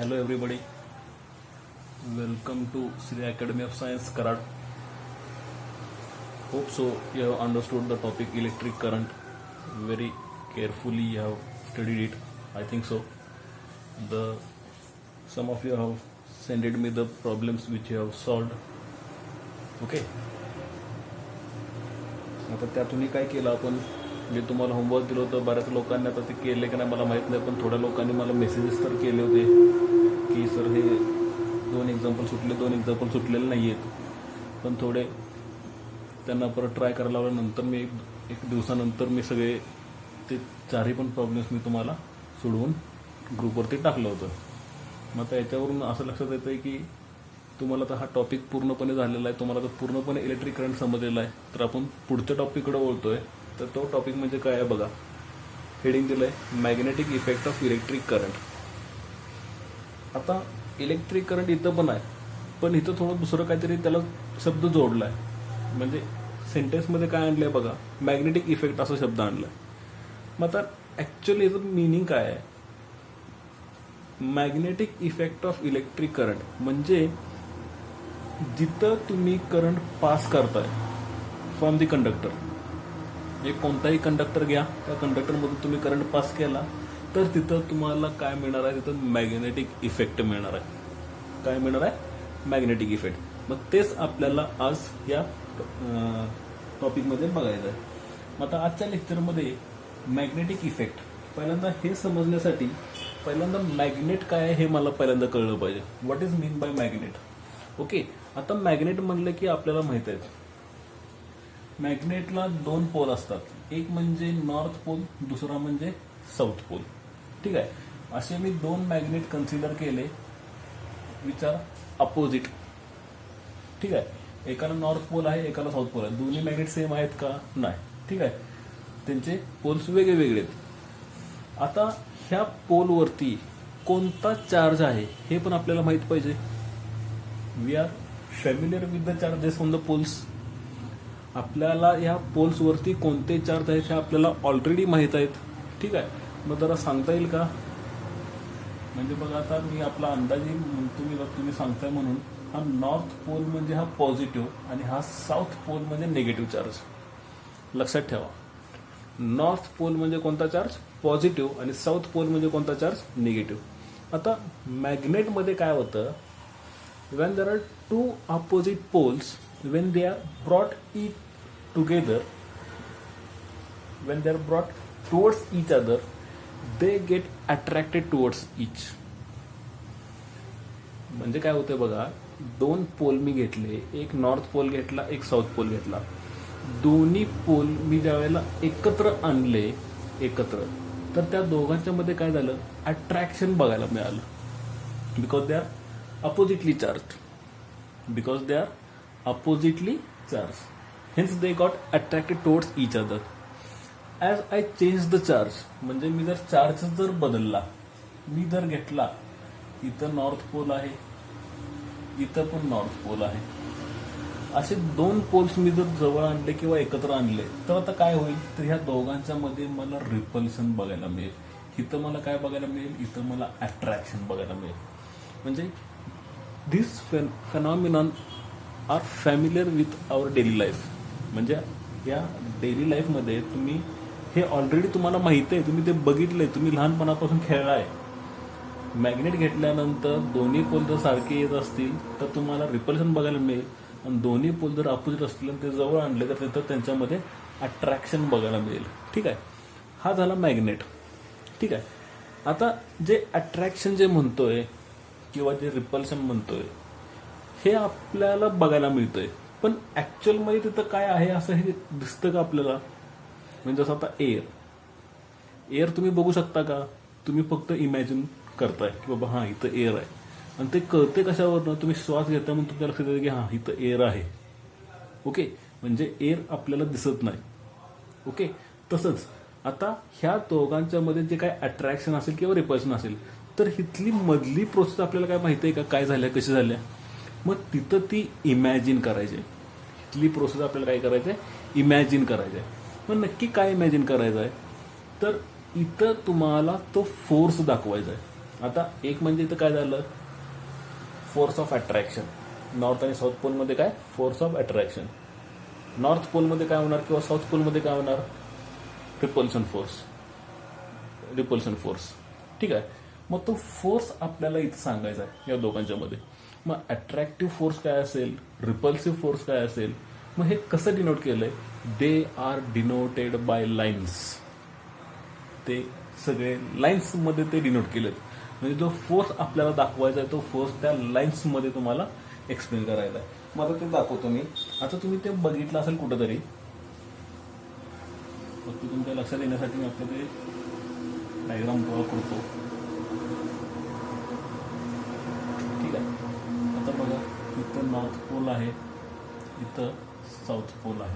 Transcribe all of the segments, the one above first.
Hello everybody, welcome to Sri Academy of Science Karad. Hope so you have understood the topic electric current very carefully. You have studied it, I think so. Some of you have sent me the problems which you have solved. Okay, आता त्यातूनही काय केलं आपण, जे तुम्हाला homework दिलं होतं बऱ्याच लोकांनी आता ते केले की नाही मला माहीत नाही, पण थोड्या लोकांनी मला मेसेजेस तर केले होते की सर हे दोन एक्झाम्पल सुटलेले नाही आहेत, पण थोडे त्यांना परत ट्राय करायला लावल्यानंतर मी एक दिवसानंतर मी सगळे ते चारही पण प्रॉब्लेम्स मी तुम्हाला सोडवून ग्रुपवरती टाकलं होतं. मग आता याच्यावरून असं लक्षात येतं आहे की तुम्हाला तर हा टॉपिक पूर्णपणे झालेला आहे, तुम्हाला तर पूर्णपणे इलेक्ट्रिक करंट समजलेला आहे. तर आपण पुढच्या टॉपिककडे बोलतोय. तर तो टॉपिक म्हणजे काय आहे बघा, हेडिंग दिलं आहे magnetic effect of electric current. आता इलेक्ट्रिक करंट इथं पण आहे, पण इथं थोडं दुसरं काहीतरी त्याला शब्द जोडला आहे. म्हणजे सेंटेन्समध्ये काय आणलं आहे बघा, मॅग्नेटिक इफेक्ट असा शब्द आणला आहे. मग आता ॲक्च्युअली याचं मिनिंग काय आहे, magnetic effect of electric current म्हणजे जिथं तुम्ही करंट पास करताय फ्रॉम दी कंडक्टर, एक कोणताही कंडक्टर घ्या, त्या कंडक्टरमधून तुम्ही करंट पास केला तर तिथं तुम्हाला काय मिळणार आहे, तिथं मॅग्नेटिक इफेक्ट मिळणार आहे. काय मिळणार आहे, मॅग्नेटिक इफेक्ट. मग तेच आपल्याला आज या टॉपिकमध्ये बघायचं आहे. मग आता आजच्या लेक्चरमध्ये मॅग्नेटिक इफेक्ट, पहिल्यांदा हे समजण्यासाठी पहिल्यांदा मॅग्नेट काय आहे हे मला पहिल्यांदा कळलं पाहिजे. What is mean by magnet. Okay, आता मॅग्नेट म्हणलं की आपल्याला माहित आहे मॅग्नेटला दोन पोल असतात, एक म्हणजे नॉर्थ पोल, दुसरा म्हणजे साऊथ पोल. ठीक आहे, असे मी दोन मॅग्नेट कन्सिडर केले विच आर अपोजिट. ठीक आहे, एकाला नॉर्थ पोल आहे, एकाला साऊथ पोल आहे. दोन्ही मॅग्नेट सेम आहेत का, नाही. ठीक आहे, त्यांचे पोल्स वेगळे वेगळे आहेत. आता ह्या पोलवरती कोणता चार्ज आहे हे पण आपल्याला माहित पाहिजे. We are familiar with the charges on the poles. आपल्याला या पोल्सवरती कोणते चार्ज आहेत हे आपल्याला ऑलरेडी माहित आहेत. ठीक आहे, मग जरा सांगता येईल का, म्हणजे बघा आता मी आपला अंदाजे म्हणतो, तुम्ही सांगताय म्हणून हा नॉर्थ पोल म्हणजे हा पॉझिटिव्ह आणि हा साऊथ पोल म्हणजे निगेटिव्ह चार्ज. लक्षात ठेवा, नॉर्थ पोल म्हणजे कोणता चार्ज, पॉझिटिव्ह, आणि साऊथ पोल म्हणजे कोणता चार्ज, निगेटिव्ह. आता मॅग्नेटमध्ये काय होतं, when there are two opposite poles, when they are brought together, when they are brought towards each other, they get attracted towards each. म्हणजे काय होतं बघा, दोन पोल मी घेतले, एक नॉर्थ पोल घेतला, एक साऊथ पोल घेतला. दोन्ही पोल मी ज्यावेळेला एकत्र आणले तर त्या दोघांच्या मध्ये काय झालं, अट्रॅक्शन बघायला मिळालं. Because they are oppositely charged, hence they got attracted towards each other. As I change the charge, म्हणजे मी जर चार्ज जर बदलला, मी जर घेतला इथं नॉर्थ पोल आहे, इथं पण नॉर्थ पोल आहे, असे दोन पोल्स मी जर जवळ आणले किंवा एकत्र आणले तर आता काय होईल, तर ह्या दोघांच्या मध्ये मला रिपल्शन बघायला मिळेल. इथं मला काय बघायला मिळेल, इथं मला अट्रॅक्शन बघायला मिळेल. म्हणजे this phenomenon are familiar with our daily life. म्हणजे या डेली लाईफमध्ये तुम्ही हे ऑलरेडी तुम्हाला माहिती आहे, तुम्ही ते बघितलंय, तुम्ही लहानपणापासून खेळलाय. मॅग्नेट घेतल्यानंतर दोन्ही पोल जर सारखे येत असतील तर तुम्हाला रिपल्शन बघायला मिळेल, आणि दोन्ही पोल जर अपोजिट असतील आणि ते जवळ आणले तर तिथं त्यांच्यामध्ये अट्रॅक्शन बघायला मिळेल. ठीक आहे, हा झाला मॅग्नेट. ठीक आहे, आता जे अट्रॅक्शन जे म्हणतोय किंवा जे रिपल्शन म्हणतोय हे आपल्याला बघायला मिळतंय, पण ऍक्च्युअल मध्ये तिथं काय आहे असं हे दिसतं का आपल्याला. म्हणजे जसं आता एअर तुम्ही बघू शकता का, तुम्ही फक्त इमॅजिन करताय की बाबा हा इथं एअर आहे, आणि ते कळते कशावरनं, तुम्ही श्वास घेता म्हणून तुमच्या लक्षात येतं की हा इथं एअर आहे. ओके, म्हणजे एअर आपल्याला दिसत नाही. ओके, तसंच आता ह्या दोघांच्या मध्ये जे काय अट्रॅक्शन असेल किंवा रिपल्शन असेल, तर इथली मधली प्रोसेस आपल्याला काय माहिती आहे का, काय झाल्या कशी झाल्या, मग तिथं ती इमॅजिन करायची. इथली प्रोसेस आपल्याला काय करायचं आहे, इमॅजिन करायचं आहे. मग नक्की काय इमॅजिन करायचं आहे, तर इथं तुम्हाला तो फोर्स दाखवायचा आहे. आता एक म्हणजे इथं काय झालं, फोर्स ऑफ अट्रॅक्शन. नॉर्थ आणि साऊथ पोलमध्ये काय, फोर्स ऑफ अट्रॅक्शन. नॉर्थ पोलमध्ये काय होणार किंवा साऊथ पोलमध्ये काय होणार, रिपल्शन फोर्स. ठीक आहे. मग तो फोर्स आपल्याला इथं सांगायचा आहे या दोघांच्या मध्ये. मग अट्रॅक्टिव्ह फोर्स काय असेल, रिपल्सिव्ह फोर्स काय असेल. मग हे कसं डिनोट केलंय, they are denoted by lines. ते सगळे लाईन्स मध्ये ते डिनोट केलेत. म्हणजे जो फोर्स आपल्याला दाखवायचा आहे तो फोर्स त्या लाईन्स मध्ये तुम्हाला एक्सप्लेन करायचा आहे. मग आता ते दाखवतो मी. आता तुम्ही ते बघितलं असेल कुठंतरी, फक्त तुमच्या लक्षात येण्यासाठी मी आपलं ते डायग्राम ड्रॉ करतो. ठीक आहे. आता बघा, इथं नॉर्थ पोल आहे, इथं साऊथ पोल आहे.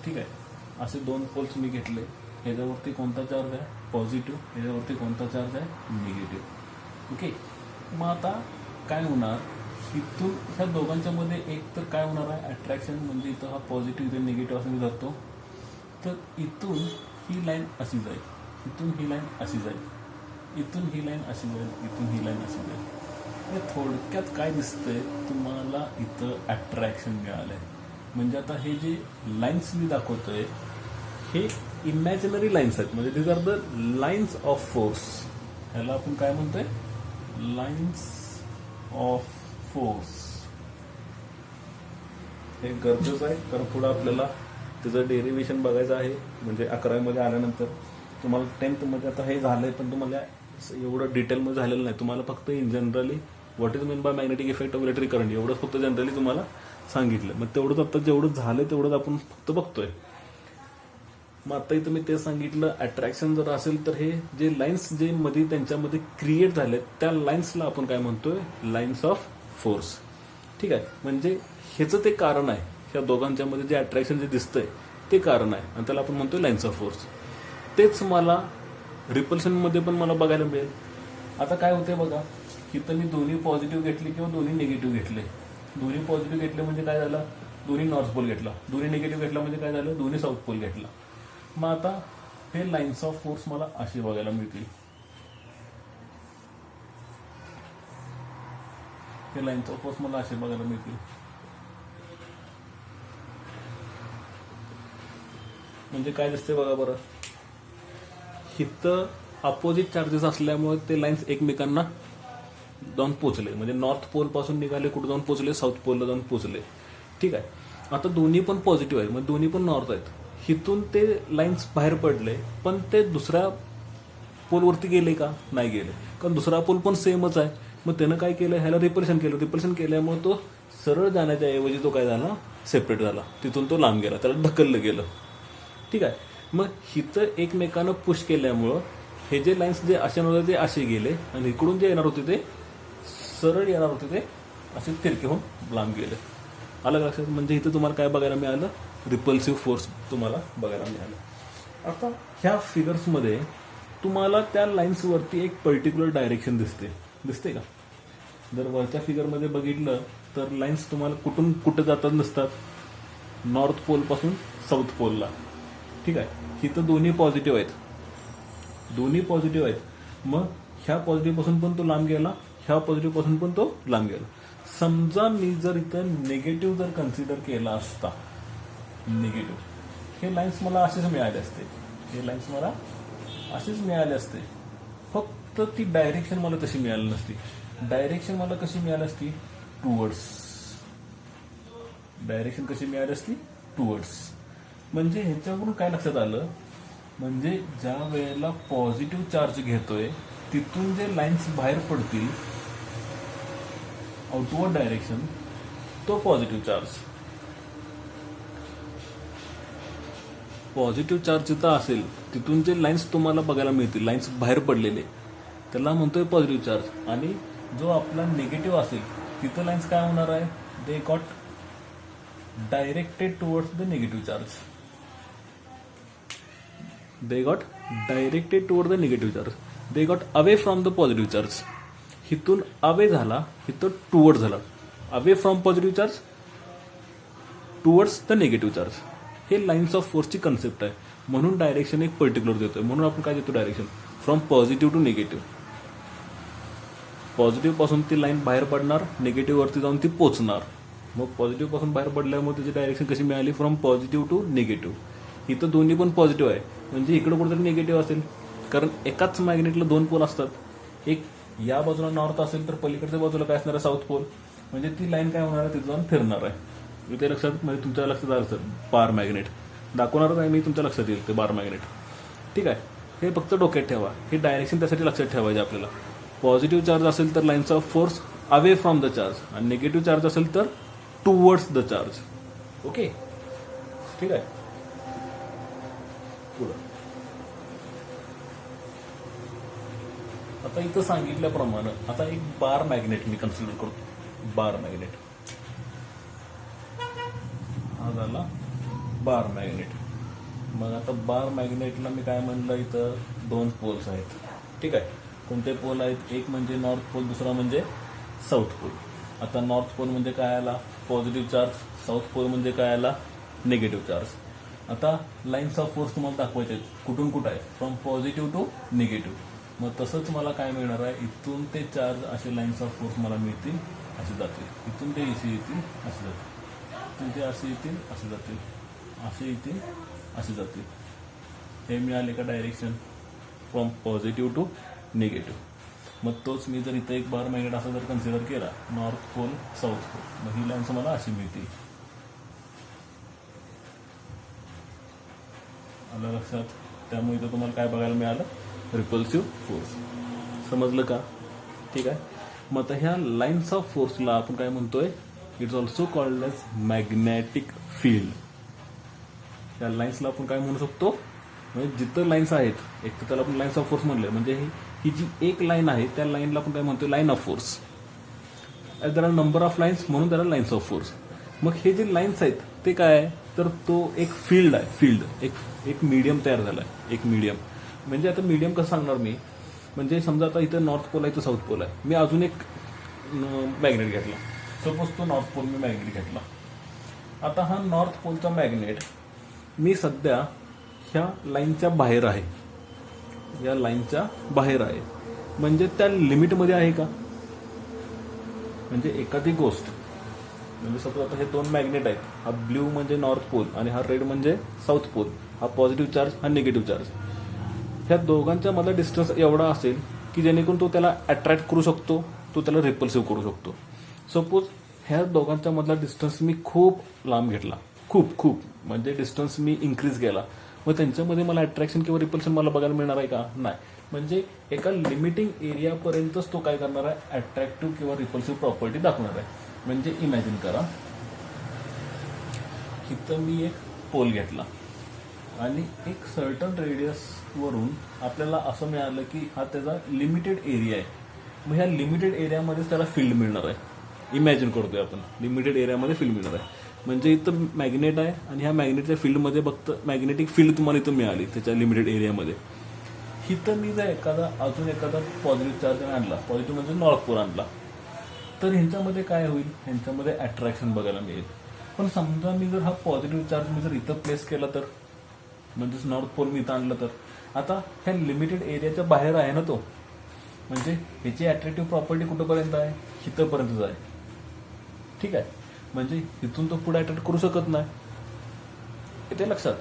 ठीक आहे. असे दोन पोल्स मी घेतले. ह्याच्यावरती कोणता चार्ज आहे, पॉझिटिव्ह. ह्याच्यावरती कोणता चार्ज आहे, निगेटिव्ह. ओके. मग आता काय होणार, इथून ह्या दोघांच्या मध्ये एक तर काय होणार आहे, अट्रॅक्शन. म्हणजे इथं हा पॉझिटिव्ह, इथे निगेटिव्ह असं मी धरतो. तर इथून ही लाईन अशी जाईल, इथून ही लाईन अशी जाईल, इथून ही लाईन अशी जाईल, इथून ही लाईन अशी जाईल. थोडक्यात काय दिसतंय तुम्हाला, इथं अट्रॅक्शन मिळालंय. म्हणजे आता हे जे लाईन्स मी दाखवतोय हे इमॅजिनरी लाईन्स आहेत. म्हणजे this are the lines of force. ह्याला आपण काय म्हणतोय, लाईन्स ऑफ फोर्स. हे गरजेचं आहे, कारण पुढे आपल्याला त्याचं डेरिव्हेशन बघायचं आहे. म्हणजे 11वीमध्ये आल्यानंतर तुम्हाला 10th आता हे झालंय, पण तुम्हाला एवढं डिटेलमध्ये झालेलं नाही. तुम्हाला फक्त in generally what is mean by magnetic effect of electric current एवढंच फक्त जनरली तुम्हाला सांगितलं. मग तेवढंच आता जेवढं झालंय तेवढंच आपण फक्त बघतोय. मग आता इथं मी ते सांगितलं, अट्रॅक्शन जर असेल तर हे जे लाईन्स जे मध्ये त्यांच्यामध्ये क्रिएट झालेत त्या लाईन्सला आपण काय म्हणतोय, लाईन्स ऑफ फोर्स. ठीक आहे. म्हणजे ह्याचं ते कारण आहे, ह्या दोघांच्या मध्ये जे अट्रॅक्शन जे दिसतंय ते कारण आहे, आणि त्याला आपण म्हणतोय लाईन्स ऑफ फोर्स. तेच मला रिपल्शन मध्ये पण मला बघायला मिळेल. आता काय होते बघा, इथं मी दोन्ही पॉझिटिव्ह घेतले किंवा दोन्ही निगेटिव्ह घेतले. दोन्ही पॉझिटिव्ह घेतले म्हणजे काय झालं, दोन्ही नॉर्थ पोल घेतला. दोन्ही निगेटिव्ह घेतला म्हणजे काय झालं, दोन्ही साऊथ पोल घेतला. मग आता हे लाईन्स ऑफ फोर्स मला असे बघायला मिळतील. हे लाईन्स ऑफ फोर्स मला असे बघायला मिळतील. म्हणजे काय दिसते बघा बरं, इथं अपोजिट चार्जेस असल्यामुळे ते लाईन्स एकमेकांना जाऊन पोचले. म्हणजे नॉर्थ पोल पासून निघाले, कुठे जाऊन पोचले, साऊथ पोलला जाऊन पोचले. ठीक आहे. आता दोन्ही पण पॉझिटिव्ह आहेत, म्हणजे दोन्ही पण नॉर्थ आहेत. इथून ते लाईन्स बाहेर पडले, पण ते दुसऱ्या पोलवरती गेले का, नाही गेले. कारण दुसरा पोल पण सेमच आहे. मग त्यानं काय केलं, ह्याला रिपल्शन केलं. रिपल्शन केल्यामुळे तो सरळ जाण्याच्या ऐवजी तो काय झाला, सेपरेट झाला. तिथून तो लांब गेला, त्याला ढकललं गेलं. ठीक आहे. मग इथं एकमेकानं पुश केल्यामुळं हे जे लाईन्स जे असे नव्हते ते असे गेले, आणि इकडून जे येणार होते ते सरळ येणार होते ते असे तिरके होऊन लांब गेले. अलग लक्षात. म्हणजे इथं तुम्हाला काय बघायला मिळालं, रिपल्सिव्ह फोर्स तुम्हाला बघायला मिळालं. आता ह्या फिगर्समध्ये तुम्हाला त्या लाईन्सवरती एक पर्टिक्युलर डायरेक्शन दिसते का. जर वरच्या फिगरमध्ये बघितलं तर लाईन्स तुम्हाला कुठून कुठं जातात नसतात, नॉर्थ पोल पासून साऊथ पोलला. ठीक आहे. इथं दोन्ही पॉझिटिव्ह आहेत, दोन्ही पॉझिटिव्ह आहेत. मग ह्या पॉझिटिव्ह पासून पण तो लांब गेला, ह्या पॉझिटिव्ह पासून पण तो लांब गेला. समजा मी जर इथं निगेटिव्ह जर कन्सिडर केला असता, निगेटिव्ह, हे लाईन्स मला असेच मिळाले असते. हे लाईन्स मला असेच मिळाले असते. फक्त ती डायरेक्शन मला तशी मिळाली नसती. डायरेक्शन मला कशी मिळाली असती, टुवर्ड्स. डायरेक्शन कशी मिळाली असती, टुवर्ड्स. म्हणजे ह्याच्यावरून काय लक्षात आलं, म्हणजे ज्या वेळेला पॉझिटिव्ह चार्ज घेतोय तिथून जे लाईन्स बाहेर पडतील आउटवर्ड डायरेक्शन, तो पॉझिटिव्ह चार्ज. पॉझिटिव्ह चार्ज जिथं असेल तिथून जे लाईन्स तुम्हाला बघायला मिळतील, लाईन्स बाहेर पडलेले, त्याला म्हणतोय पॉझिटिव्ह चार्ज. आणि जो आपला निगेटिव्ह असेल तिथं लाईन्स काय होणार आहे, they got directed towards the negative charge. they got directed toward the negative charge. They got away from the positive charge. हिथून अवे झाला, इथं टुवर्ड झाला. Away from positive charge towards the negative charge. हे lines of फोर्सची concept आहे. म्हणून direction एक particular देतोय. म्हणून आपण काय देतो, direction from positive to negative. Positive पासून ती लाईन बाहेर पडणार, निगेटिव्ह वरती जाऊन ती पोचणार. मग पॉझिटिव्ह पासून बाहेर पडल्यामुळे त्याची डायरेक्शन कशी मिळाली, फ्रॉम पॉझिटिव्ह टू निगेटिव्ह. इथं दोन्ही पण पॉझिटिव्ह आहे, म्हणजे इकडे कुठेतरी निगेटिव्ह असेल, कारण एकाच मॅग्नेटला दोन पोल असतात. एक या बाजूला नॉर्थ असेल तर पलीकडच्या बाजूला काय असणार आहे, साऊथ पोल. म्हणजे ती लाईन काय होणार आहे, तिथे जाऊन फिरणार आहे. इथे लक्षात, म्हणजे तुमच्या लक्षात आलं सर, बार मॅग्नेट दाखवणार काय मी, तुमच्या लक्षात येईल ते बार मॅग्नेट. ठीक आहे, हे फक्त डोक्यात ठेवा. हे डायरेक्शन त्यासाठी लक्षात ठेवायचे आपल्याला. पॉझिटिव्ह चार्ज असेल तर lines of force away from the charge, आणि निगेटिव्ह चार्ज असेल तर टुवर्ड्स द चार्ज. ओके, ठीक आहे. पुढं आता इथं सांगितल्याप्रमाणे आता एक बार मॅग्नेट मी कन्सिडर करतो. बार मॅग्नेट हा झाला बार मॅग्नेट. मग आता बार मॅग्नेटला मी काय म्हणलं, इथं दोन पोल्स आहेत. ठीक आहे, कोणते पोल आहेत, एक म्हणजे नॉर्थ पोल, दुसरा म्हणजे साऊथ पोल. आता नॉर्थ पोल म्हणजे काय आला, पॉझिटिव्ह चार्ज. साऊथ पोल म्हणजे काय आला, निगेटिव्ह चार्ज. आता लाईन्स ऑफ फोर्स तुम्हाला दाखवायचे आहेत, कुठून कुठं आहे, फ्रॉम पॉझिटिव्ह टू निगेटिव्ह. मग तसंच मला काय मिळणार आहे, इथून ते चार्ज असे लाईन्स ऑफ फोर्स मला मिळतील, असे जातील. इथून ते इथे येतील, असे जातील. इथून ते असे येतील, असे जातील, असे येतील, असे जातील. हे मिळाले का direction, from positive to negative. मग तोच मी जर इथं एक बार मॅग्नेट असा जर कन्सिडर केला, नॉर्थ पोल साऊथ पोल, मग ही लाईन्स मला अशी मिळतील. आलं लक्षात. त्यामुळे इथं तुम्हाला काय बघायला मिळालं, रिपल्सिव्ह फोर्स. समजलं का. ठीक आहे. मग आता ह्या लाईन्स ऑफ फोर्सला आपण काय म्हणतोय, it's also called as magnetic field. त्या लाईन्सला आपण काय म्हणू शकतो, म्हणजे जिथं लाईन्स आहेत, एक तर त्याला आपण लाईन्स ऑफ फोर्स म्हणले, म्हणजे ही जी एक लाईन आहे त्या लाईनला आपण काय म्हणतोय, लाईन ऑफ फोर्स. त्याला नंबर ऑफ लाईन्स म्हणून त्याला लाईन्स ऑफ फोर्स. मग हे जे लाईन्स आहेत ते काय आहे, तर तो एक फील्ड आहे. फील्ड एक मीडियम तयार झाला आहे, एक मीडियम. म्हणजे आता मीडियम कसं सांगणार मी, म्हणजे समजा आता इथं नॉर्थ पोल आहे, इथं साऊथ पोल आहे. मी अजून एक मॅग्नेट घेतला, सपोज तो नॉर्थ पोल मी मॅग्नेट घेतला. आता हा नॉर्थ पोलचा मॅग्नेट मी सध्या ह्या लाईनच्या बाहेर आहे, या लाईनच्या बाहेर आहे. म्हणजे त्या लिमिटमध्ये आहे का, म्हणजे एखादी गोष्ट, म्हणजे सपोज आता हे दोन मॅग्नेट आहेत, हा ब्ल्यू म्हणजे नॉर्थ पोल आणि हा रेड म्हणजे साऊथ पोल. हा पॉझिटिव्ह चार्ज, हा निगेटिव्ह चार्ज. ह्या दोघांच्या मधला डिस्टन्स एवढा असेल की जेणेकरून तो त्याला अट्रॅक्ट करू शकतो, तो त्याला रिपल्सिव्ह करू शकतो. सपोज ह्या दोघांच्या मधला डिस्टन्स मी खूप लांब घेतला, खूप म्हणजे डिस्टन्स मी इन्क्रीज केला, मग त्यांच्यामध्ये मला अट्रॅक्शन किंवा रिपल्शन मला बघायला मिळणार आहे का, नाही. म्हणजे एका लिमिटिंग एरियापर्यंतच तो काय करणार आहे, अट्रॅक्टिव्ह किंवा रिपल्सिव्ह प्रॉपर्टी दाखवणार आहे. म्हणजे इमॅजिन करा, इथं मी एक पोल घेतला आणि एक सर्टन रेडियस वरून आपल्याला असं मिळालं की हा त्याचा लिमिटेड एरिया आहे. मग ह्या लिमिटेड एरियामध्येच त्याला फील्ड मिळणार आहे. इमॅजिन करतोय आपण, लिमिटेड एरियामध्ये फील्ड मिळणार आहे. म्हणजे इथं मॅग्नेट आहे आणि ह्या मॅग्नेटच्या फील्डमध्ये फक्त मॅग्नेटिक फील्ड तुम्हाला इथं मिळाली त्याच्या लिमिटेड एरियामध्ये. इथं मी जर अजून एखादा पॉझिटिव्ह चार्ज आणला, पॉझिटिव्ह म्हणजे नॉर्थ पोल आणला, तर ह्यांच्यामध्ये काय होईल, ह्यांच्यामध्ये अट्रॅक्शन बघायला मिळेल. पण समजा मी जर हा पॉझिटिव्ह चार्ज मी जर इथं प्लेस केला तर, म्हणजेच नॉर्थ पोल मी इथं आणलं तर, आता ह्या लिमिटेड एरियाच्या बाहेर आहे ना तो, म्हणजे ह्याची अट्रॅक्टिव्ह प्रॉपर्टी कुठंपर्यंत आहे, इथंपर्यंतच आहे. ठीक आहे, म्हणजे इथून तो पुढे अट्रॅक्ट करू शकत नाही, येते लक्षात.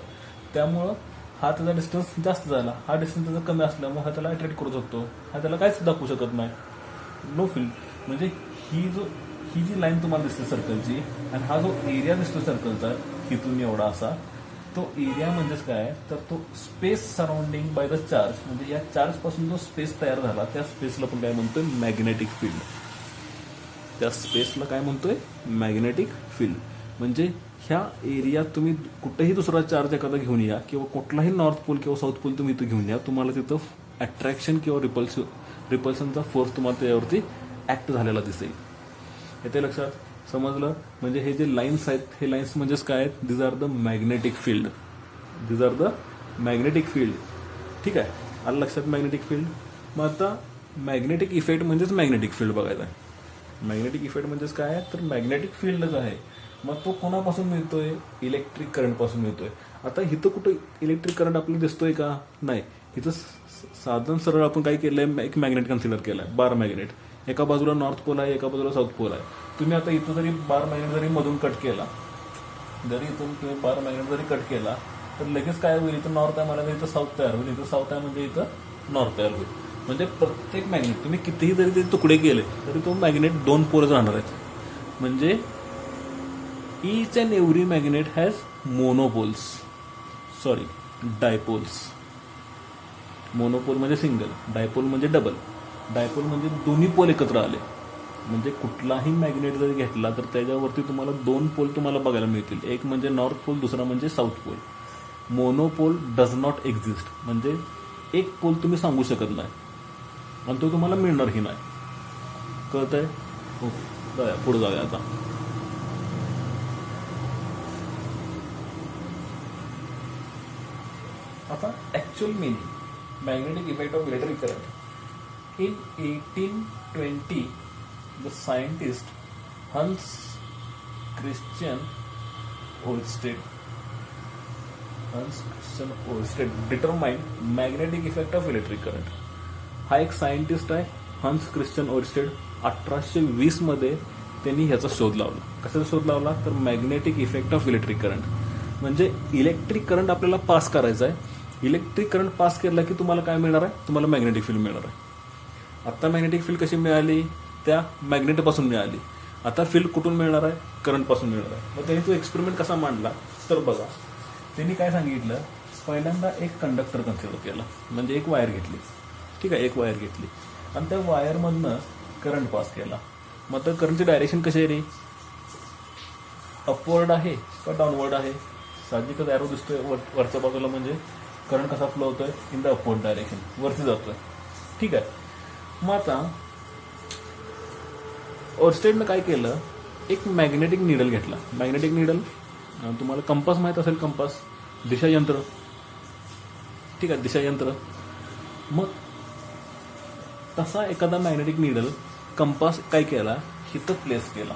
त्यामुळं हा त्याचा डिस्टन्स जास्त झाला, हा डिस्टन्स त्याचा कमी असल्यामुळे हा त्याला अट्रॅक्ट करू शकतो, हा त्याला काहीच दाखवू शकत नाही, नो फील्ड. म्हणजे ही जी लाईन तुम्हाला दिसते सर्कलची आणि हा जो एरिया दिसतो सर्कलचा इथून एवढा असा, तो एरिया म्हणजेच काय, तर तो space surrounding by the charge. म्हणजे या चार्ज पासून जो स्पेस तयार झाला त्या स्पेसला आपण काय म्हणतोय, मॅग्नेटिक फील्ड. त्या स्पेसला काय म्हणतोय, मॅग्नेटिक फील्ड. म्हणजे ह्या एरियात तुम्ही कुठेही दुसरा चार्ज एखादा घेऊन या किंवा कुठलाही नॉर्थ पोल किंवा साऊथ पोल तुम्ही इथं घेऊन या, तुम्हाला तिथं अट्रॅक्शन किंवा रिपल्शनचा फोर्स तुम्हाला त्याच्यावरती ऍक्ट झालेला दिसेल. येते लक्षात, समजलं. म्हणजे हे जे लाईन्स आहेत, हे लाईन्स म्हणजेच काय आहेत, these are the magnetic field. These are the magnetic field. ठीक आहे, आलं लक्षात मॅग्नेटिक फील्ड. मग आता मॅग्नेटिक इफेक्ट म्हणजेच मॅग्नेटिक फील्ड बघायचा आहे. मॅग्नेटिक इफेक्ट म्हणजेच काय आहे, तर मॅग्नेटिक फील्डच आहे. मग तो कोणापासून मिळतोय, इलेक्ट्रिक करंट पासून मिळतोय. आता इथं कुठं इलेक्ट्रिक करंट आपल्याला दिसतोय का, नाही. इथं साधन सरळ आपण काय केलंय, एक मॅग्नेट कन्सिडर केलाय, बार मॅग्नेट. एका बाजूला नॉर्थ पोल आहे, एका बाजूला साऊथ पोल आहे. तुम्ही आता इथं जरी बार मॅग्नेट जरी मधून कट केला, जरी इथून तुम्ही बार मॅग्नेट जरी कट केला तर लगेच काय होईल, इथं नॉर्थ आहे मला इथं साऊथ तयार होईल, इथं साऊथ आहे म्हणजे इथं नॉर्थ तयार होईल. म्हणजे प्रत्येक मॅग्नेट तुम्ही कितीही जरी ते तुकडे केले तरी तो मॅग्नेट 2 पोलच राहणार आहेत. म्हणजे each and every magnet has monopoles, sorry dipoles. Monopole म्हणजे सिंगल, डायपोल म्हणजे डबल. डायपोल म्हणजे दोन्ही पोल एकत्र आले. म्हणजे कुठलाही मॅग्नेट जरी घेतला तर त्याच्यावरती तुम्हाला 2 पोल तुम्हाला बघायला मिळतील, एक म्हणजे नॉर्थ पोल, दुसरा म्हणजे south pole. Monopole does not exist, म्हणजे एक पोल तुम्ही सांगू शकत नाही आणि तो तुम्हाला मिळणारही नाही. कळतंय? ओके, जाऊया पुढे जाऊया आता. आता actual meaning magnetic effect of electric current. In 1820, the scientist Hans Christian Ørsted determined magnetic effect of electric current. हा एक सायंटिस्ट आहे, हन्स क्रिश्चियन ओर्स्टेड. 1820 मध्ये त्यांनी ह्याचा शोध लावला. कशाचा शोध लावला तर magnetic effect of electric current. म्हणजे इलेक्ट्रिक करंट आपल्याला पास करायचा आहे. इलेक्ट्रिक करंट पास केला की तुम्हाला काय मिळणार आहे, तुम्हाला मॅग्नेटिक फील्ड मिळणार आहे. आता मॅग्नेटिक फील्ड कशी मिळाली, त्या मॅग्नेटपासून मिळाली. आता फील्ड कुठून मिळणार आहे, करंटपासून मिळणार आहे. मग त्यांनी तो एक्सपेरिमेंट कसा मांडला तर बघा, त्यांनी काय सांगितलं, पहिल्यांदा एक कंडक्टर कन्सिडर केला. म्हणजे एक वायर घेतली, ठीक आहे, एक वायर घेतली आणि त्या वायरमधनं करंट पास केला. मग तर करंटची डायरेक्शन कशी आहे रे, अपवर्ड आहे का डाऊनवर्ड आहे. साहजिकच ॲरो दिसतोय वरच्या बाजूला, म्हणजे करंट कसा फ्लो होतोय, इन द अपवर्ड डायरेक्शन, वरती जातोय. ठीक आहे. मग आता ओर्स्टेडनं काय केलं, एक मॅग्नेटिक निडल घेतला. मॅग्नेटिक निडल तुम्हाला कंपास माहीत असेल, कंपास दिशायंत्र, ठीक आहे, दिशायंत्र. मग तसा एखादा मॅग्नेटिक निडल कंपास काय केला, इथं प्लेस केला.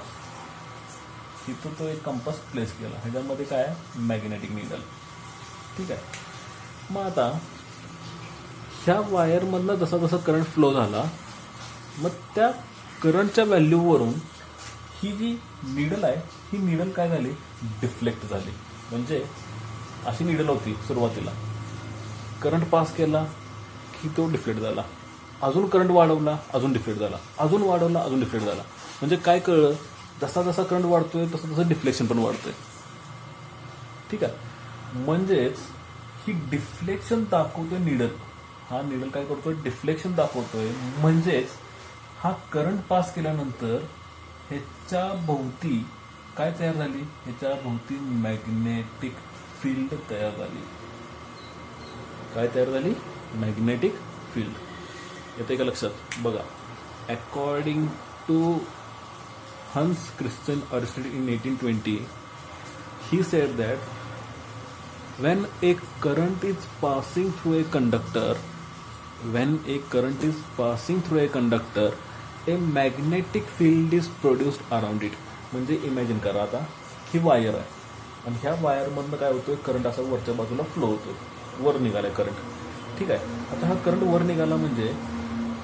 इथं तो एक कंपास प्लेस केला. ह्याच्यामध्ये काय आहे, मॅग्नेटिक निडल. ठीक आहे. मग आता ह्या वायरमधनं जसा जसा करंट फ्लो झाला, मग त्या करंटच्या व्हॅल्यूवरून ही जी निडल आहे, ही निडल काय झाली, डिफ्लेक्ट झाली. म्हणजे अशी निडल होती सुरुवातीला, करंट पास केला की तो डिफ्लेक्ट झाला, अजून करंट वाढवला, अजून डिफ्लेक्ट झाला, अजून वाढवला, अजून डिफ्लेक्ट झाला. म्हणजे काय कळलं, जसा जसा करंट वाढतोय तसं तसं डिफ्लेक्शन पण वाढतोय. ठीक आहे. म्हणजेच ही डिफ्लेक्शन दाखवतोय निडल, हा निडल काय करतोय, डिफ्लेक्शन दाखवतोय. म्हणजेच हा करंट पास केल्यानंतर ह्याच्या भोवती काय तयार झाली, ह्याच्या भोवती मॅग्नेटिक फील्ड तयार झाली. काय तयार झाली, मॅग्नेटिक फील्ड. येते का लक्षात, बघा. According to Hans Christian Oersted in 1820, he said that when a current is passing through a conductor, a magnetic field is produced around it. म्हणजे इमॅजिन करा आता, ही वायर आहे आणि ह्या वायरमधनं काय होतोय, करंट असा वरच्या बाजूला फ्लो होतोय, वर निघालाय करंट. ठीक आहे. आता हा करंट वर निघाला म्हणजे,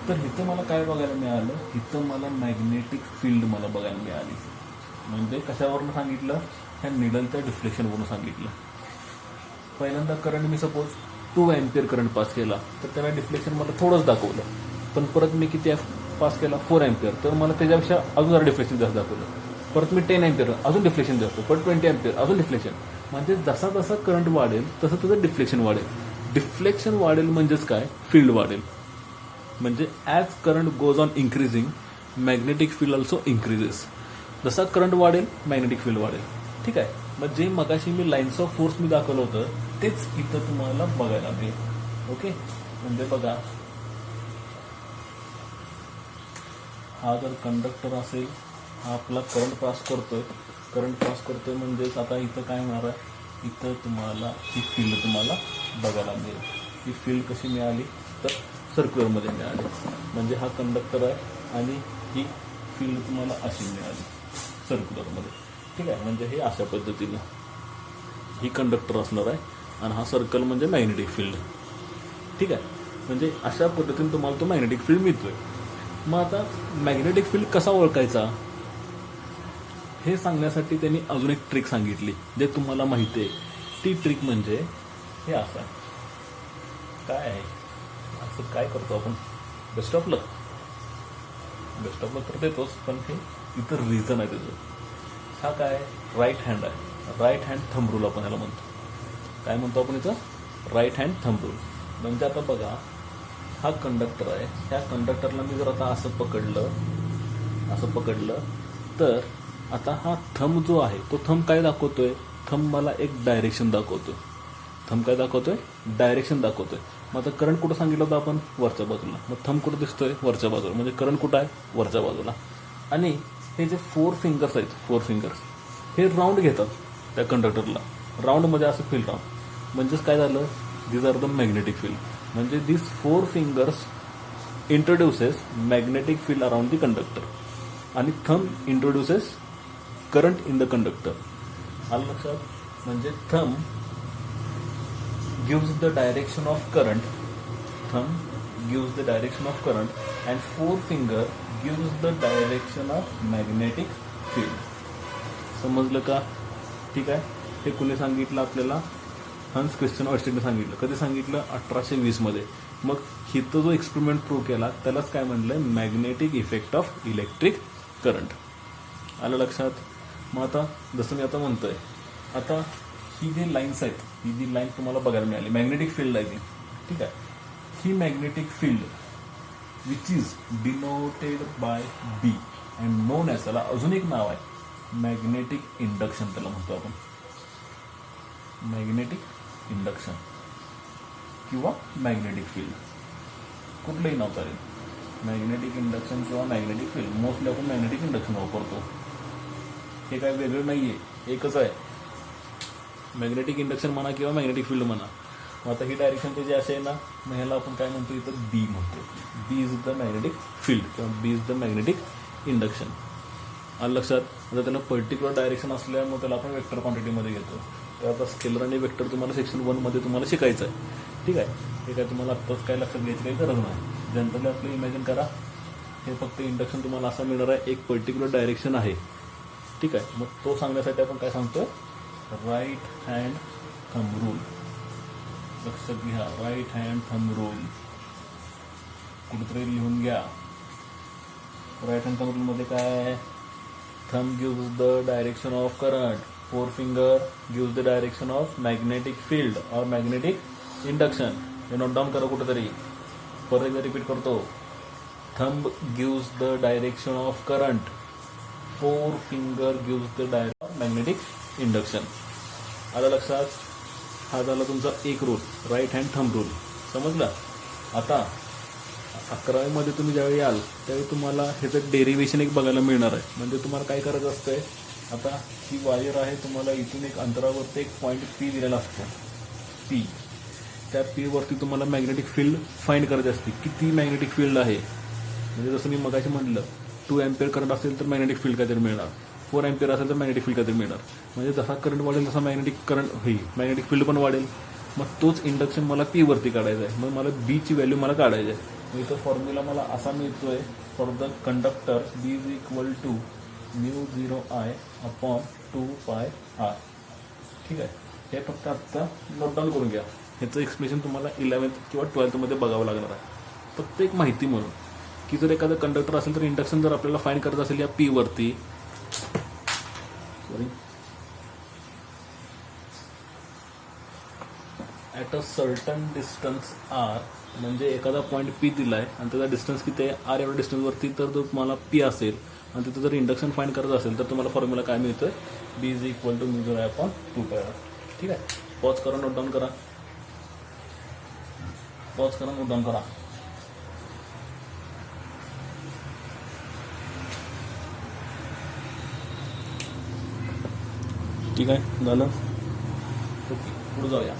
तर इथं मला काय बघायला मिळालं, इथं मला मॅग्नेटिक फील्ड मला बघायला मिळाली. म्हणजे कशावरून सांगितलं, ह्या निडलच्या डिफ्लेक्शनवरून सांगितलं. पहिल्यांदा करंट मी सपोज 2 अँपियर करंट पास केला तर त्याला डिफ्लेक्शन मला थोडंच दाखवलं. पण परत मी किती पास केला, 4 अँपियर, तर मला त्याच्यापेक्षा अजून जरा डिफ्लेक्शन जास्त दाखवलं. परत मी 10 अँपियर, अजून डिफ्लेक्शन जास्त, परत 20 अँपियर, अजून डिफ्लेक्शन. म्हणजे जसा जसा करंट वाढेल तसं तसं डिफ्लेक्शन वाढेल. डिफ्लेक्शन वाढेल म्हणजेच काय, फील्ड वाढेल. म्हणजे as current goes on increasing, magnetic field also increases. जसा करंट वाढेल मॅग्नेटिक फील्ड वाढेल. ठीक आहे. मग जे मगाशी मी लाईन्स ऑफ फोर्स मी दाखवलं होतं तेच इथं तुम्हाला बघायला मिळेल. ओके. म्हणजे बघा, हा जर कंडक्टर असेल, हा आपला करंट पास करतोय, म्हणजेच आता इथं काय होणार आहे, इथं तुम्हाला ही फील्ड तुम्हाला बघायला मिळेल. ही फील्ड कशी मिळाली तर सर्क्युलरमध्ये मिळाली. म्हणजे हा कंडक्टर आहे आणि ही फील्ड तुम्हाला अशी मिळाली सर्क्युलरमध्ये. ठीक आहे. म्हणजे हे अशा पद्धतीनं ही कंडक्टर असणार आहे आणि हा सर्कल म्हणजे मॅग्नेटिक फील्ड. ठीक आहे. म्हणजे अशा पद्धतीने तुम्हाला तो मॅग्नेटिक फील्ड मिळतोय. मग आता मॅग्नेटिक फील्ड कसा ओळखायचा हे सांगण्यासाठी त्यांनी अजून एक ट्रिक सांगितली जे तुम्हाला माहिती आहे. ती ट्रिक म्हणजे हे असं आहे. काय आहे असं काय करतो आपण, बेस्ट ऑफ लक तर देतोच, पण हे इथं रिझन आहे त्याचं. हा काय राईट हँड आहे, राईट हँड थंब रूल आपण याला म्हणतो. काय म्हणतो आपण इथं, राईट हँड थंब रूल. म्हणजे आता बघा हा कंडक्टर आहे, ह्या कंडक्टरला मी जर आता असं पकडलं तर आता हा थंब जो आहे तो थंब काय दाखवतोय, थंब मला एक डायरेक्शन दाखवतोय. थंब काय दाखवतोय, डायरेक्शन दाखवतोय. मग आता करंट कुठं सांगितलं होतं आपण, वरच्या बाजूला. मग थंब कुठं दिसतोय, वरच्या बाजूला. म्हणजे करंट कुठं आहे, वरच्या बाजूला. आणि हे जे 4 फिंगर्स आहेत, 4 फिंगर्स हे राऊंड घेतात त्या कंडक्टरला. राऊंडमध्ये असं फील राऊंड म्हणजेच काय झालं, these are the magnetic field. म्हणजे these 4 fingers introduces magnetic field around the conductor. आणि thumb introduces current in the conductor. आलं लक्षात. म्हणजे thumb gives the direction of current, thumb gives the direction of current and forefinger gives the direction of magnetic field. समजलं का? ठीक आहे. हे कुणी सांगितलं आपल्याला, हन्स क्रिश्चियन ऑयस्टीनने सांगितलं. कधी सांगितलं, 1820 मध्ये. मग हिथं जो एक्सपेरिमेंट प्रूव्ह केला त्यालाच काय म्हणलंय, magnetic effect of electric current. आलं लक्षात. मग आता जसं मी आता म्हणतोय, आता ही जी लाईन्स आहेत, ही जी लाईन तुम्हाला बघायला मिळाली मॅग्नेटिक फील्ड आहे ती, ठीक आहे. ही magnetic field which is denoted by B and known as, त्याला अजून एक नाव आहे मॅग्नेटिक इंडक्शन. त्याला म्हणतो आपण मॅग्नेटिक इंडक्शन किंवा मॅग्नेटिक फील्ड, कुठलंही नाव चालेल. मॅग्नेटिक इंडक्शन किंवा मॅग्नेटिक फील्ड. मोस्टली आपण मॅग्नेटिक इंडक्शन वापरतो. हे काय वेगळं नाहीये, एकच आहे. मॅग्नेटिक इंडक्शन म्हणा किंवा मॅग्नेटिक फील्ड म्हणा. मग आता ही डायरेक्शन त्याची असे आहे ना, मग ह्याला आपण काय म्हणतो, इथं बी म्हणतो. बी इज द मॅग्नेटिक फील्ड किंवा बी इज द मॅग्नेटिक इंडक्शन. आलं लक्षात. आता त्याला पर्टिक्युलर डायरेक्शन असल्यामुळे त्याला आपण वेक्टर क्वांटिटीमध्ये घेतो. तर आता स्केलर आणि वेक्टर तुम्हाला सेक्शन 1 मध्ये तुम्हाला शिकायचं आहे, ठीक आहे. हे काय तुम्हाला आत्ताच काय लक्षात घ्यायची काही गरज नाही. जनरली आपलं इमॅजिन करा, हे फक्त इंडक्शन तुम्हाला असं मिळणार आहे, एक पर्टिक्युलर डायरेक्शन आहे, ठीक आहे. मग तो सांगण्यासाठी आपण काय सांगतोय, राईट हँड थंब रूल. लक्षात घ्या, राईट हँड थंब रूल कुठेतरी लिहून घ्या. राईट हँड थंब रूल मध्ये काय, thumb gives the direction of current, 4 finger gives the direction of magnetic field और मॅग्नेटिक इंडक्शन. हे नोट डाऊन करा कुठेतरी. परत एकदा रिपीट करतो. Thumb gives the direction of current, 4 finger gives the direction of magnetic induction. आलं लक्षात. हा झाला तुमचा एक rule, right hand thumb rule. समजला. आता 11वीमध्ये तुम्ही ज्यावेळी याल त्यावेळी तुम्हाला ह्याचं डेरिव्हेशन एक बघायला मिळणार आहे. म्हणजे तुम्हाला काय करायचं असतंय, आता ही वायर आहे, तुम्हाला इथून एक अंतरावरती एक पॉईंट पी दिलेला असतो, पी. त्या पी वरती तुम्हाला मॅग्नेटिक फील्ड फाइंड करायची असते. किती मॅग्नेटिक फील्ड आहे, म्हणजे जसं मी मगाशी म्हटलं 2 अँपियर करंट असेल तर मॅग्नेटिक फील्ड काहीतरी मिळणार, 4 अँपियर असेल तर मॅग्नेटिक फील्ड काहीतरी मिळणार. म्हणजे जसा करंट वाढेल तसा मॅग्नेटिक करंट होईल, मॅग्नेटिक फील्ड पण वाढेल. मग तोच इंडक्शन मला पी वरती काढायचा आहे. मग मला बीची व्हॅल्यू मला काढायची आहे. मग इथं फॉर्म्युला मला असा मिळतोय, for the conductor B is equal to μ0I upon 2πr. ठीक आहे. हे फक्त आत्ता नोट डाऊन करून घ्या. ह्याचं एक्सप्लेनेशन तुम्हाला 11th किंवा 12th मध्ये बघावं लागणार आहे. फक्त एक माहिती म्हणून की जर एखादा कंडक्टर असेल तर इंडक्शन जर आपल्याला फाइंड करत असेल या पी वरती, sorry, at a certain distance R, म्हणजे एखादा पॉईंट पी दिलाय आणि त्याचा डिस्टन्स किती आहे, आर एवढ्या डिस्टन्सवरती तर जर तुम्हाला पी असेल आणि तिथं जर इंडक्शन फाइंड करत असेल तर तुम्हाला फॉर्म्युला काय मिळतोय, B is equal to μ0I upon 2πr. ठीक आहे. पॉज करा, नोट डाऊन करा. पॉज करा, नोट डाऊन करा. ठीक आहे, झालं. ओके, पुढे जाऊया.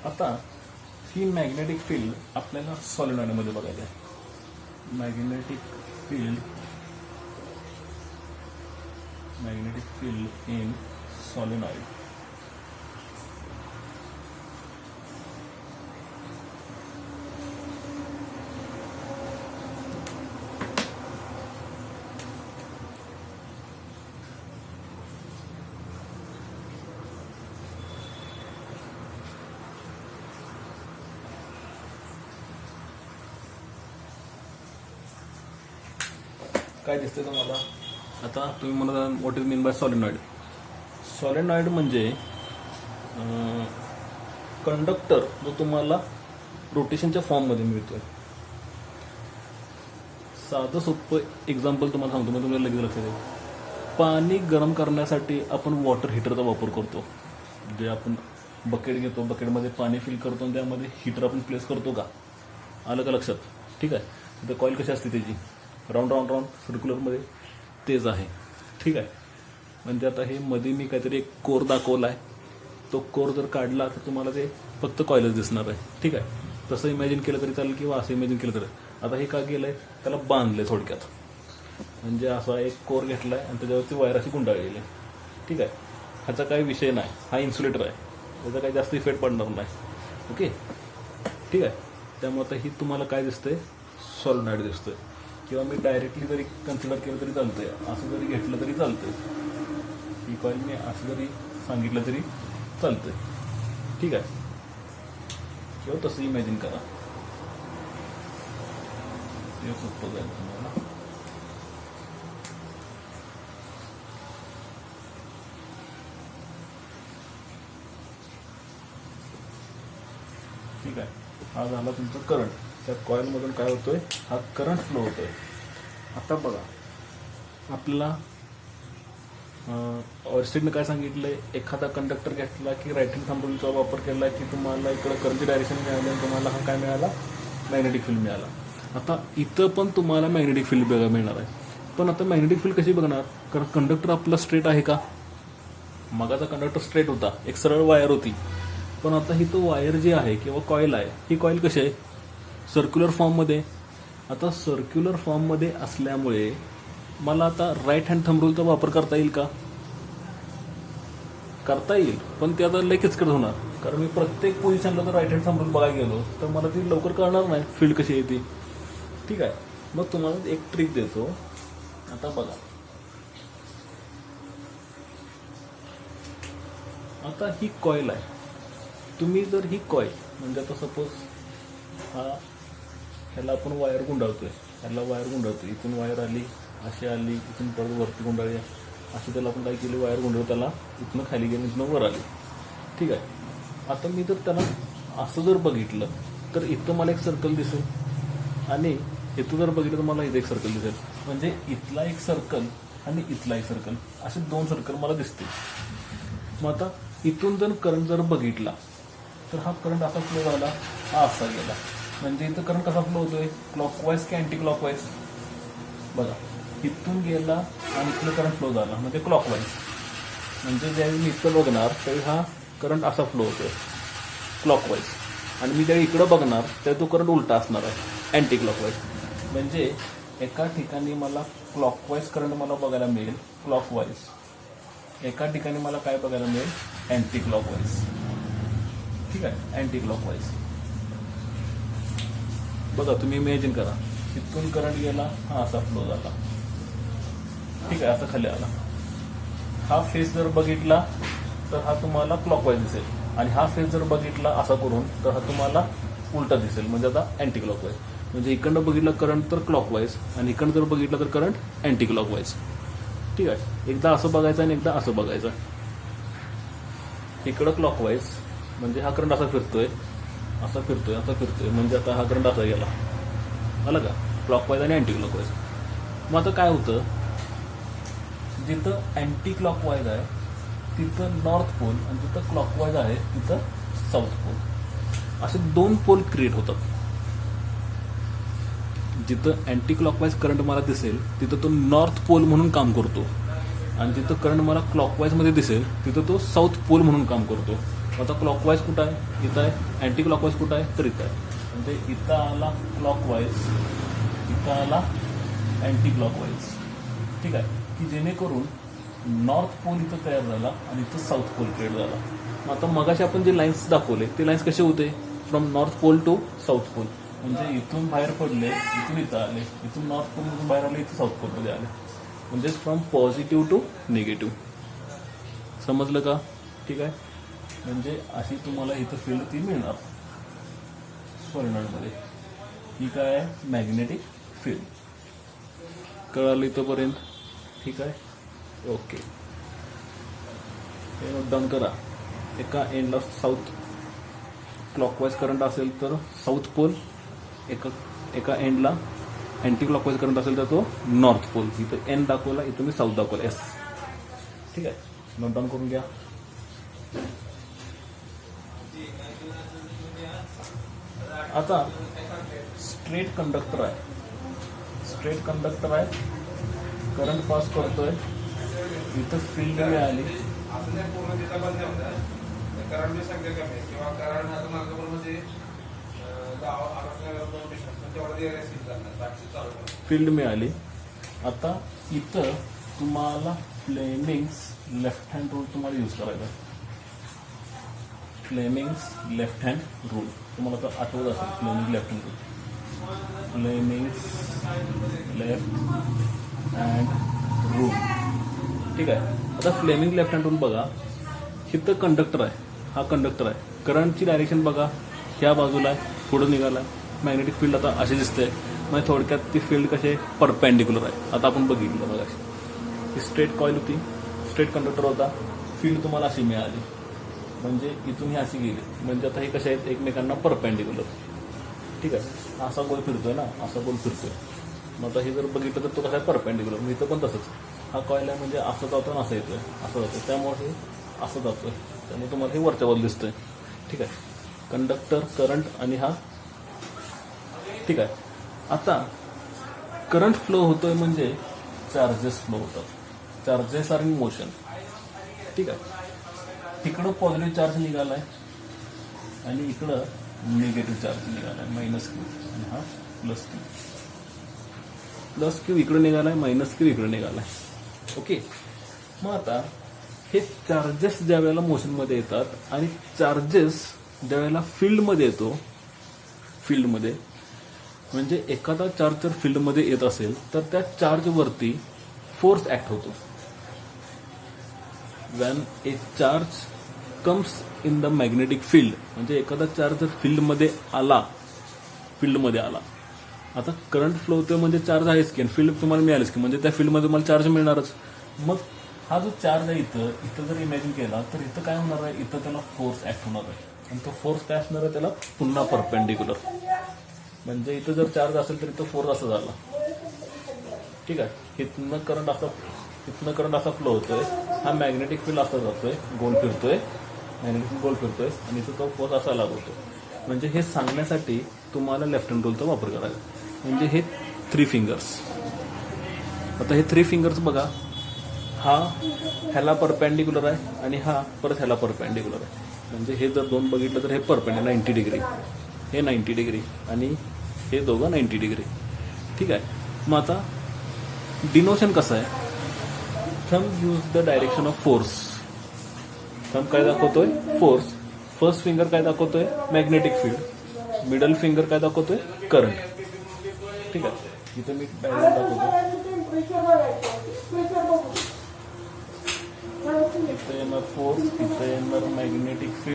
आता ही मॅग्नेटिक फील्ड आपल्याला सॉलिनॉइडमध्ये बघायचं आहे. Magnetic field magnetic field in solenoid. काय दिसतंय तुम्हाला? आता तुम्ही म्हणता what is mean by solenoid. Solenoid म्हणजे कंडक्टर जो तुम्हाला रोटेशनच्या फॉर्ममध्ये मिळतोय. साधं सोपं एक्झाम्पल तुम्हाला सांगतो, मग तुम्हाला लगेच लक्षात येईल. पाणी गरम करण्यासाठी आपण वॉटर हीटरचा वापर करतो. जे आपण बकेट घेतो, बकेटमध्ये पाणी फिल करतो आणि त्यामध्ये हीटर आपण प्लेस करतो का? आलं का लक्षात? ठीक आहे. तिथं कॉईल कशी असते त्याची राऊंड राऊंड राऊंड सर्क्युलरमध्ये तेच आहे. ठीक आहे. म्हणजे आता हे मध्ये मी काहीतरी एक कोर दाखवला आहे. तो कोर जर काढला तर तुम्हाला ते फक्त कॉईलच दिसणार आहे. ठीक आहे. तसं इमॅजिन केलं तरी चालेल किंवा असं इमॅजिन केलं तरी. आता हे का केलं आहे? त्याला बांधलं आहे थोडक्यात. म्हणजे असा एक कोर घेतला आहे आणि त्याच्यावरती वायर अशी गुंडाळलेली आहे. ठीक आहे. ह्याचा काही विषय नाही. हा इन्सुलेटर आहे. त्याचा काही जास्त इफेक्ट पडणार नाही. ओके. ठीक आहे. त्यामुळे आता ही तुम्हाला काय दिसतंय? सॉलिनॉइड दिसतोय. किंवा मी डायरेक्टली जरी कन्सिडर केलं तरी चालतंय, असं जरी घेतलं तरी चालतंय. ही कॉईल मी असं जरी सांगितलं तरी चालतंय. ठीक आहे. किंवा तसं इमॅजिन करा, ते सोपं जाईल तुम्हाला. ठीक आहे. हा झाला तुमचं करंट. त्या कॉईलमधून काय होतोय? हा करंट फ्लो होतोय. आता बघा, आपल्याला ऑरस्टेडनं काय सांगितलंय? एखादा कंडक्टर घेतला की राईट हँड थंब रूलचा वापर केला की तुम्हाला इकडं करंटची डायरेक्शन मिळाली आणि तुम्हाला हा काय मिळाला? मॅग्नेटिक फील्ड मिळाला. आता इथं पण तुम्हाला मॅग्नेटिक फील्ड बघायला मिळणार आहे. पण आता मॅग्नेटिक फील्ड कशी बघणार? कारण कंडक्टर आपला स्ट्रेट आहे का? मगाचा कंडक्टर स्ट्रेट होता, एक सरळ वायर होती. पण आता ही तो वायर जी आहे किंवा कॉईल आहे, ही कॉईल कशी आहे? सर्क्युलर फॉर्ममध्ये. आता सर्क्युलर फॉर्ममध्ये असल्यामुळे मला आता राईट हँड थंब रूलचा वापर करता येईल का? करता येईल, पण ते आता लय किचकट होणार. कारण मी प्रत्येक पोझिशनला जर राईट हँड थंब रूल बघायला गेलो तर मला ती लवकर कळणार नाही फील्ड कशी येते. ठीक आहे. मग तुम्हाला एक ट्रिक देतो. आता बघा, आता ही कॉईल आहे. तुम्ही जर ही कॉईल म्हणजे आता सपोज ह्याला आपण वायर गुंडाळतोय, ह्याला वायर गुंडाळतोय, इथून वायर आली, अशी आली, इथून परत वरती गुंडाळली, अशी त्याला आपण काय केली? वायर गुंडाळू, त्याला इथनं खाली गेली, इथनं वर आली. ठीक आहे. आता मी जर त्याला असं जर बघितलं तर इथं मला एक सर्कल दिसेल आणि इथं जर बघितलं तर मला इथं एक सर्कल दिसेल. म्हणजे इथला एक सर्कल आणि इथला एक सर्कल, असे दोन सर्कल मला दिसतील. मग आता इथून जर करंट जर बघितला तर हा करंट असा फ्लो झाला, हा असा गेला. म्हणजे इथं करंट कसा फ्लो होतोय? क्लॉकवाईज की अँटी क्लॉकवाईज? बघा, इथून गेला आणि इथलं करंट फ्लो झाला म्हणजे क्लॉकवाईज. म्हणजे ज्यावेळी मी इथं बघणार त्यावेळी हा करंट असा फ्लो होतोय क्लॉकवाईज, आणि मी ज्यावेळी इकडं बघणार त्यावेळी तो करंट उलटा असणार आहे, अँटी क्लॉकवाईज. म्हणजे एका ठिकाणी मला क्लॉकवाईज करंट मला बघायला मिळेल क्लॉकवाईज, एका ठिकाणी मला काय बघायला मिळेल? Anti clockwise. ठीक आहे. Anti clockwise. बघा, तुम्ही इमॅजिन करा, इथून करंट गेला, हा असा फ्लो झाला. ठीक आहे. आता खाली आला. हा फेस जर बघितला तर हा तुम्हाला क्लॉकवाईज दिसेल, आणि हा फेस जर बघितला असा करून तर हा तुम्हाला उलटा दिसेल, म्हणजे आता अँटी क्लॉकवाईज. म्हणजे इकडनं बघितलं करंट तर क्लॉकवाईज, आणि इकडनं जर बघितलं तर करंट अँटी क्लॉकवाईज. ठीक आहे. एकदा असं बघायचं आणि एकदा असं बघायचं. इकडं क्लॉकवाईज म्हणजे हा करंट असा फिरतोय, असा फिरतोय, असा फिरतोय, म्हणजे आता हा करंट असा गेला. आला का? क्लॉकवाईज आणि अँटी क्लॉकवाईज. मग आता काय होतं? जिथं अँटी क्लॉकवाईज आहे तिथं नॉर्थ पोल, आणि जिथं क्लॉकवाईज आहे तिथं साऊथ पोल, असे दोन पोल क्रिएट होतात. जिथं अँटी क्लॉकवाईज करंट मला दिसेल तिथं तो नॉर्थ पोल म्हणून काम करतो, आणि जिथं करंट मला क्लॉकवाईजमध्ये दिसेल तिथं तो साऊथ पोल म्हणून काम करतो. आता क्लॉकवाईज कुठं आहे? इथं आहे. अँटी क्लॉकवाईज कुठं आहे? तर इथं आहे. म्हणजे इथं आला क्लॉकवाईज, इथं आला अँटी क्लॉकवाईज. ठीक आहे. की जेणेकरून नॉर्थ पोल इथं तयार झाला आणि इथं साऊथ पोल क्रिएट झाला. मग आता मगाशी आपण जे लाईन्स दाखवले ते लाईन्स कसे होते, from north pole to south pole. म्हणजे इथून बाहेर पडले, इथून इथं आले, इथून नॉर्थ पोलमधून बाहेर आले, इथं साऊथ पोलमध्ये आले. म्हणजे फ्रॉम पॉझिटिव्ह टू निगेटिव्ह. समजलं का? ठीक आहे. म्हणजे अशी तुम्हाला इथं फील्ड ती मिळणार सोलेनॉइडमध्ये. ही काय आहे? Magnetic field. कळालं इथंपर्यंत? ठीक आहे. ओके, हे नोट डाऊन करा. एका एंडला साऊथ क्लॉकवाईज करंट असेल तर साऊथ पोल, एका एंडला अँटी क्लॉकवाईज करंट असेल तर तो नॉर्थ पोल. इथं एन दाखवला, इथं मी साऊथ दाखवला, एस. ठीक आहे, नोट डाऊन करून घ्या. आता स्ट्रेट कंडक्टर आहे, स्ट्रेट कंडक्टर आहे, करंट पास करतोय, इथं फील्ड मिळाली. फील्ड मिळाली. आता इथं तुम्हाला फ्लेमिंग्स लेफ्ट हँड रूल तुम्हाला यूज करायचा. फ्लेमिंग्स लेफ्ट हँड रूल तुम्हाला तर आठवत असेल. Fleming left hand rule, Fleming's left hand rule. ठीक आहे. आता फ्लेमिंग लेफ्ट हँड रूल बघा. इथं कंडक्टर आहे, हा कंडक्टर आहे. करंटची डायरेक्शन बघा, ह्या बाजूला आहे, पुढे निघाला. मॅग्नेटिक फील्ड आता असे दिसते. म्हणजे थोडक्यात ती फील्ड कसे परपेंडिक्युलर आहे. आता आपण बघितलं बघा, ही स्ट्रेट कॉईल होती, स्ट्रेट कंडक्टर होता, फील्ड तुम्हाला अशी मिळाली. म्हणजे इथून ही अशी गेली. म्हणजे आता हे कसे आहेत? एकमेकांना परपेंडिक्युलर. ठीक आहे. असा गोल फिरतोय ना, असा गोल फिरतोय. मग आता हे जर बघितलं तर तो कसा आहे? परपेंडिक्युलर. मग इथं पण तसंच. हा कॉईल आहे म्हणजे असं जातो आणि असं येतोय, असं जातोय. त्यामुळे हे असं जातोय. त्यामुळे तुम्हाला हे वरच्या वर दिसतंय. ठीक आहे. कंडक्टर, करंट आणि हा. ठीक आहे. आता करंट फ्लो होतोय म्हणजे चार्जेस फ्लो होतात. Charges are in motion. ठीक आहे. इकडं पॉझिटिव्ह चार्ज निघालाय आणि इकडं निगेटिव्ह चार्ज निघालाय, मायनस क्यू. आणि हा प्लस क्यू. प्लस क्यू इकडे निघालाय, मायनस क्यू इकडे निघालाय. ओके. मग आता हे चार्जेस ज्या वेळेला मोशनमध्ये येतात आणि चार्जेस ज्या वेळेला फील्डमध्ये येतो, फील्डमध्ये म्हणजे एखादा चार्ज जर फील्डमध्ये येत असेल तर त्या चार्जवरती फोर्स ऍक्ट होतो. Van A charge comes in the magnetic field, म्हणजे एखादा चार्ज जर फील्डमध्ये आला, आता करंट फ्लो होतोय म्हणजे चार्ज आहेच की, फील्ड तुम्हाला मिळालेच की, म्हणजे त्या फील्डमध्ये तुम्हाला चार्ज मिळणारच. मग हा जो चार्ज आहे इथं जर इमॅजिन केला तर इथं काय होणार आहे? इथं त्याला फोर्स ऍक्ट होणार आहे. आणि तो फोर्स काय असणार आहे? त्याला पुन्हा परपेंडिक्युलर. म्हणजे इथं जर चार्ज असेल तर इथं फोर्स असा झाला. ठीक आहे. इथनं करंट असा फ्लो होतोय, हा मॅग्नेटिक फील्ड असा जातोय, गोल फिरतोय, मॅग्नेटिक गोल फिरतोय आणि इथं तो फोर्स असा लागतोय. म्हणजे हे सांगण्यासाठी तुम्हाला लेफ्ट हँड रूलचा वापर करायचा. म्हणजे हे 3 फिंगर्स. आता हे 3 फिंगर्स बघा, हा ह्याला परपेंडिक्युलर आहे आणि हा परत ह्याला परपेंडिक्युलर आहे. म्हणजे हे जर दोन बघितलं तर हे परपेंडिक्युलर 90 डिग्री, हे 90 डिग्री आणि हे दोघं 90 डिग्री. ठीक आहे. मग आता डिनोशन कसं आहे? Thumb use the direction of force. Thumb काय दाखवतोय? फोर्स. फर्स्ट फिंगर काय दाखवतोय? Magnetic field. मिडल फिंगर काय दाखवतोय? करंट. ठीक आहे. इथं मी डायरेक्ट दाखवतो. इथं येणार फोर्स, इथं येणार मॅग्नेटिक फील्ड.